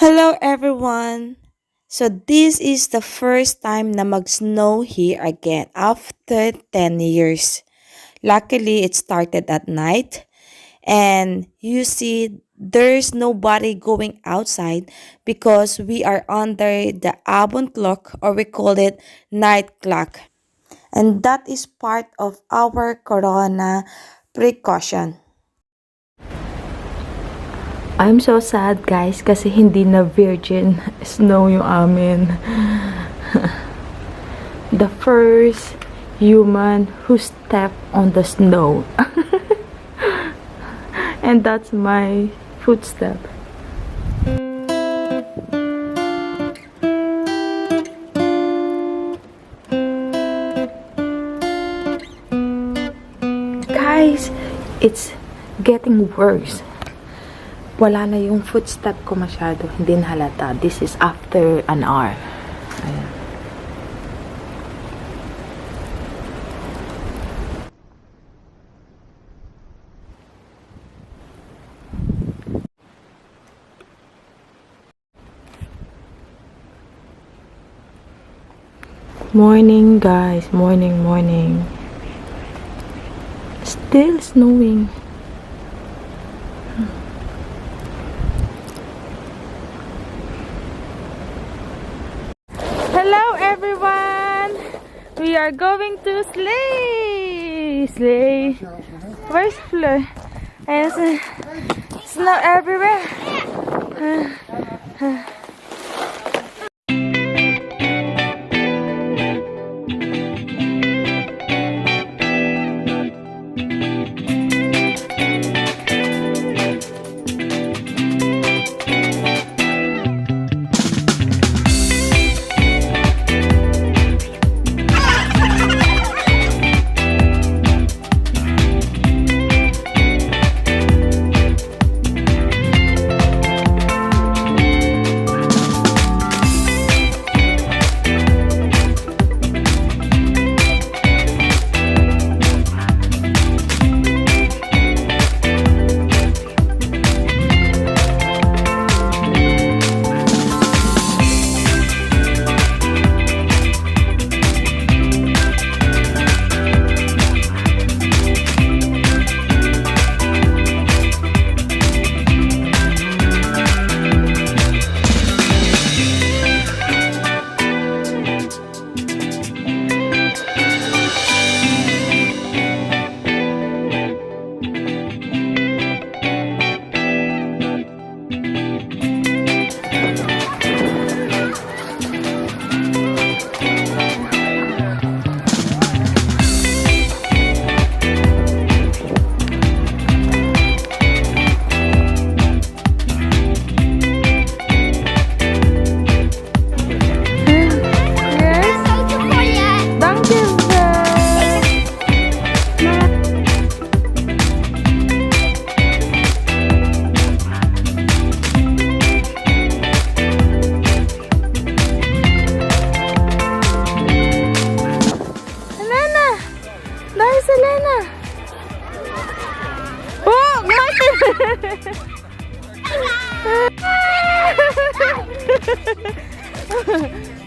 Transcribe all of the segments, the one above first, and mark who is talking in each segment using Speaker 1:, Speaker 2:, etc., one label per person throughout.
Speaker 1: Hello everyone! So this is the first time na mag-snow here again after 10 years. Luckily, it started at night and you see there's nobody going outside because we are under the Avon clock, or we call it night clock. And that is part of our corona precaution.
Speaker 2: I'm so sad guys kasi hindi na virgin snow yung amin. The first human who stepped on the snow. And that's my footstep. Guys, it's getting worse. Wala na yung footstep ko masyado. Hindi na halata. This is after an hour. Ayan. Morning guys. Morning. Still snowing. Hello everyone! We are going to sleigh! Where's Fleur? And snow everywhere!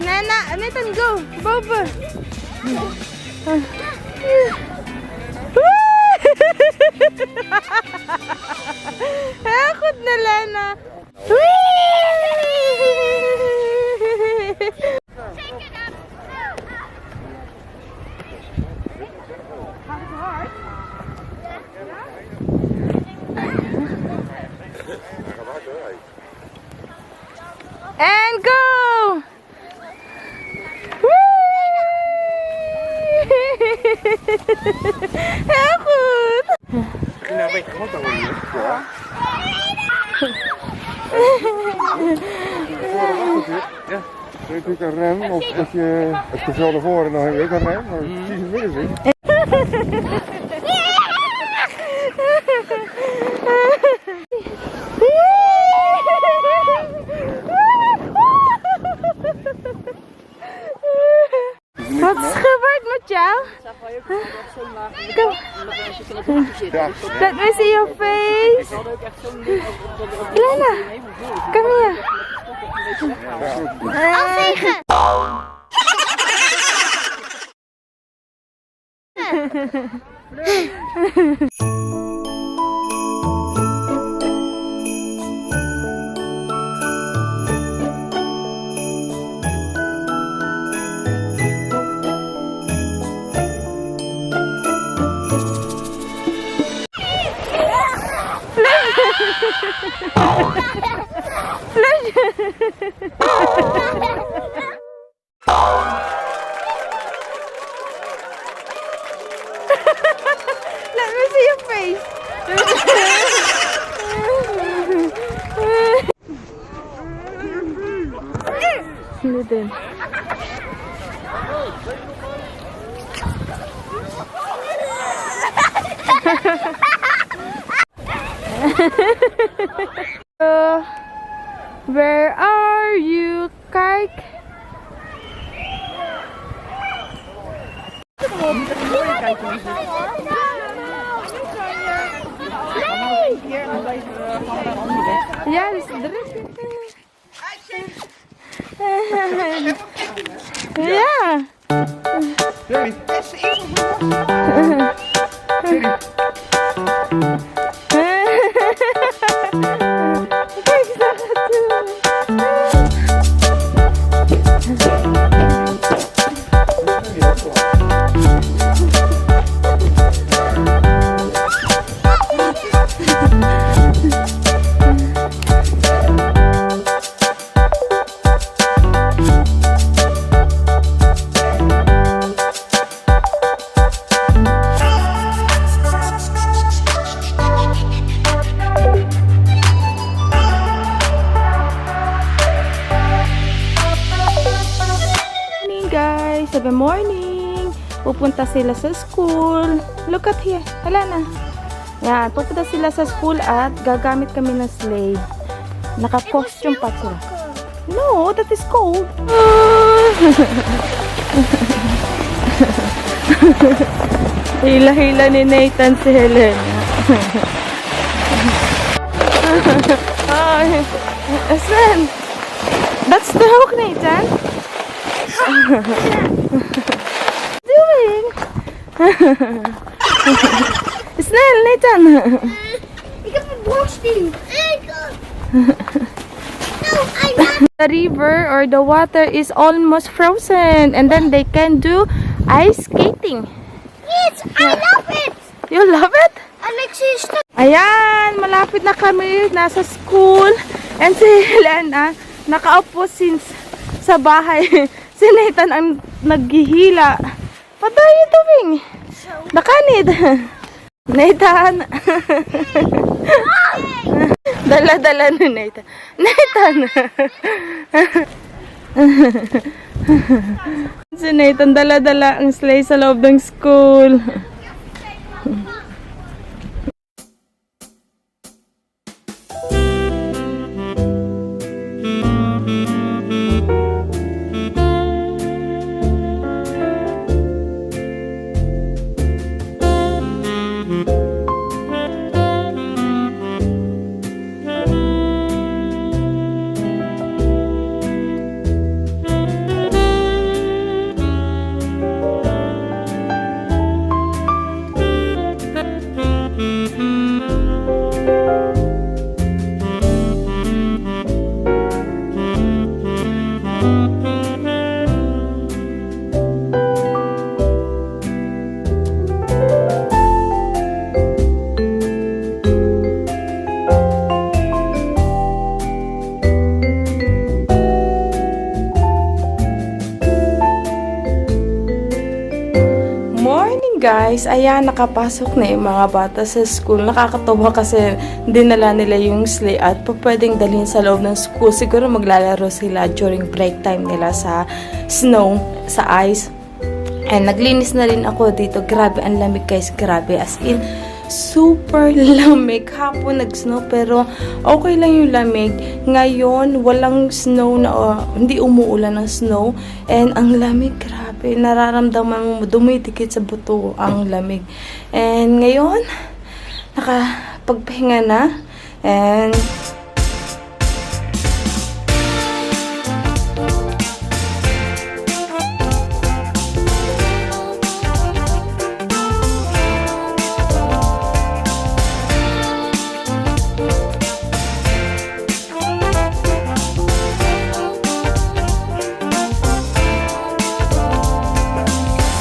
Speaker 2: Nana, Nathan, go! Boba! Akot na Lana! And go! Akot!
Speaker 3: Ja, kun je natuurlijk een rem, of als je het geval ervoor en dan heb je ook een rem, maar precies in het midden zit.
Speaker 2: Wat is gebeurd met jou? Let me see your face. Elena, come here. Let me see your face. Little. Where are you, kike? Yes, yeah. Guys, sabi morning. Pupunta sila sa school. Look at here. Hala na. Yan, pupunta sila sa school at gagamit kami ng sleigh. Naka-costume pa sila. No, that is cold. Hila-hila ni Nathan si Helena. Sven, that's the hook, Nathan. Doing? Snäll, Nathan.
Speaker 4: Ik heb een borsting.
Speaker 2: The river or the water is almost frozen and then they can do ice skating.
Speaker 4: Yes, I love it.
Speaker 2: You love it?
Speaker 4: Alexis,
Speaker 2: Ayan, malapit na kami. Nasa school. And si Helena, nakaupo since sa bahay. Si Nathan ang naghihila. What are you doing? Nakanid. Nathan. Dala-dala ni Nathan. Nathan. Si Nathan dala-dala ang sleigh sa loob ng school. Guys, ayan, nakapasok na yung mga bata sa school. Nakakatawa kasi dinala nila yung sleigh at pwedeng dalhin sa loob ng school. Siguro maglalaro sila during break time nila sa snow, sa ice. And naglinis na rin ako dito. Grabe, ang lamig guys. Grabe, as in, super lamig. Hapon nag-snow pero okay lang yung lamig. Ngayon, walang snow na, hindi umuulan ng snow. And ang lamig, grabe. Nararamdaman mo dumidikit sa buto ang lamig. And ngayon, nakapagpahinga na. And